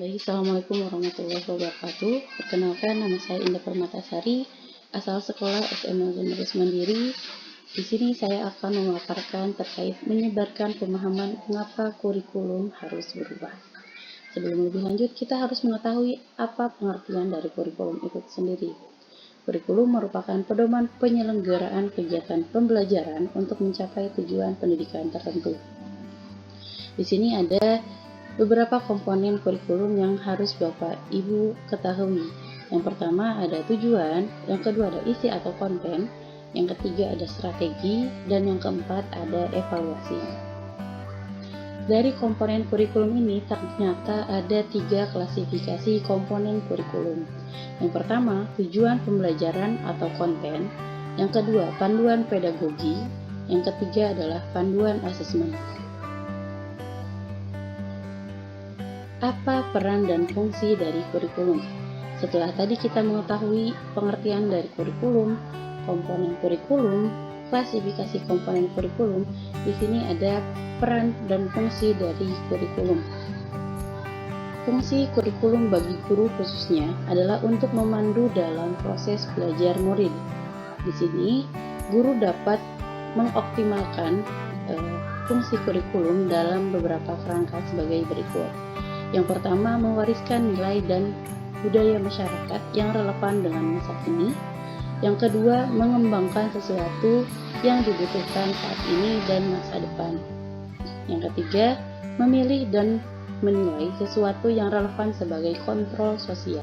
Baik, Assalamualaikum warahmatullahi wabarakatuh. Perkenalkan, nama saya Indah Permatasari, asal sekolah SMA Generasi Mandiri. Di sini saya akan memaparkan terkait menyebarkan pemahaman mengapa kurikulum harus berubah. Sebelum lebih lanjut, kita harus mengetahui apa pengertian dari kurikulum itu sendiri. Kurikulum merupakan pedoman penyelenggaraan kegiatan pembelajaran untuk mencapai tujuan pendidikan tertentu. Di sini ada beberapa komponen kurikulum yang harus Bapak Ibu ketahui. Yang pertama ada tujuan, yang kedua ada isi atau konten, yang ketiga ada strategi, dan yang keempat ada evaluasi. Dari komponen kurikulum ini ternyata ada 3 klasifikasi komponen kurikulum. Yang pertama, tujuan pembelajaran atau konten, yang kedua panduan pedagogi, yang ketiga adalah panduan asesmen. Apa peran dan fungsi dari kurikulum? Setelah tadi kita mengetahui pengertian dari kurikulum, komponen kurikulum, klasifikasi komponen kurikulum, di sini ada peran dan fungsi dari kurikulum. Fungsi kurikulum bagi guru khususnya adalah untuk memandu dalam proses belajar murid. Di sini, guru dapat mengoptimalkan fungsi kurikulum dalam beberapa kerangka sebagai berikut. Yang pertama, mewariskan nilai dan budaya masyarakat yang relevan dengan masa kini. Yang kedua, mengembangkan sesuatu yang dibutuhkan saat ini dan masa depan. Yang ketiga, memilih dan menilai sesuatu yang relevan sebagai kontrol sosial.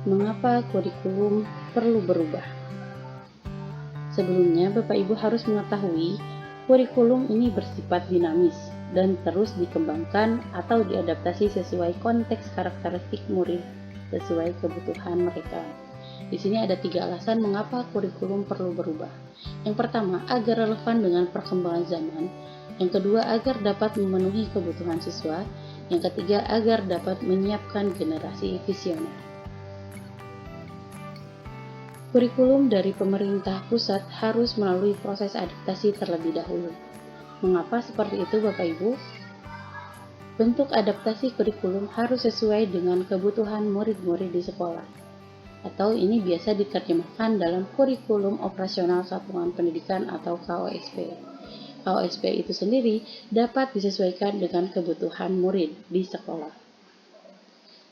Mengapa kurikulum perlu berubah? Sebelumnya, Bapak Ibu harus mengetahui kurikulum ini bersifat dinamis dan terus dikembangkan atau diadaptasi sesuai konteks karakteristik murid sesuai kebutuhan mereka. Di sini ada 3 alasan mengapa kurikulum perlu berubah. Yang pertama, agar relevan dengan perkembangan zaman. Yang kedua, agar dapat memenuhi kebutuhan siswa. Yang ketiga, agar dapat menyiapkan generasi visioner. Kurikulum dari pemerintah pusat harus melalui proses adaptasi terlebih dahulu. Mengapa seperti itu, Bapak Ibu? Bentuk adaptasi kurikulum harus sesuai dengan kebutuhan murid-murid di sekolah. Atau ini biasa diterjemahkan dalam kurikulum operasional satuan pendidikan atau KOSP. KOSP itu sendiri dapat disesuaikan dengan kebutuhan murid di sekolah.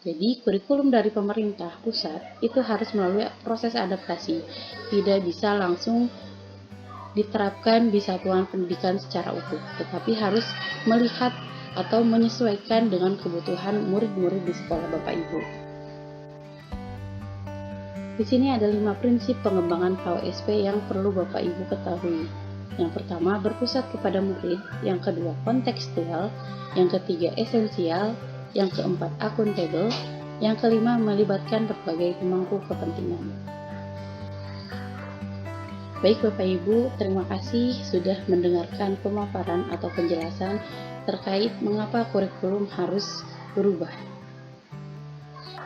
Jadi, kurikulum dari pemerintah pusat itu harus melalui proses adaptasi, tidak bisa langsung diterapkan di satuan pendidikan secara utuh, tetapi harus melihat atau menyesuaikan dengan kebutuhan murid-murid di sekolah Bapak Ibu. Di sini ada 5 prinsip pengembangan KOSP yang perlu Bapak Ibu ketahui. Yang pertama, berpusat kepada murid, yang kedua kontekstual, yang ketiga esensial, yang keempat akuntabel, yang kelima melibatkan berbagai pemangku kepentingan. Baik Bapak Ibu, terima kasih sudah mendengarkan pemaparan atau penjelasan terkait mengapa kurikulum harus berubah.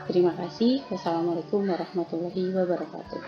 Terima kasih. Wassalamualaikum warahmatullahi wabarakatuh.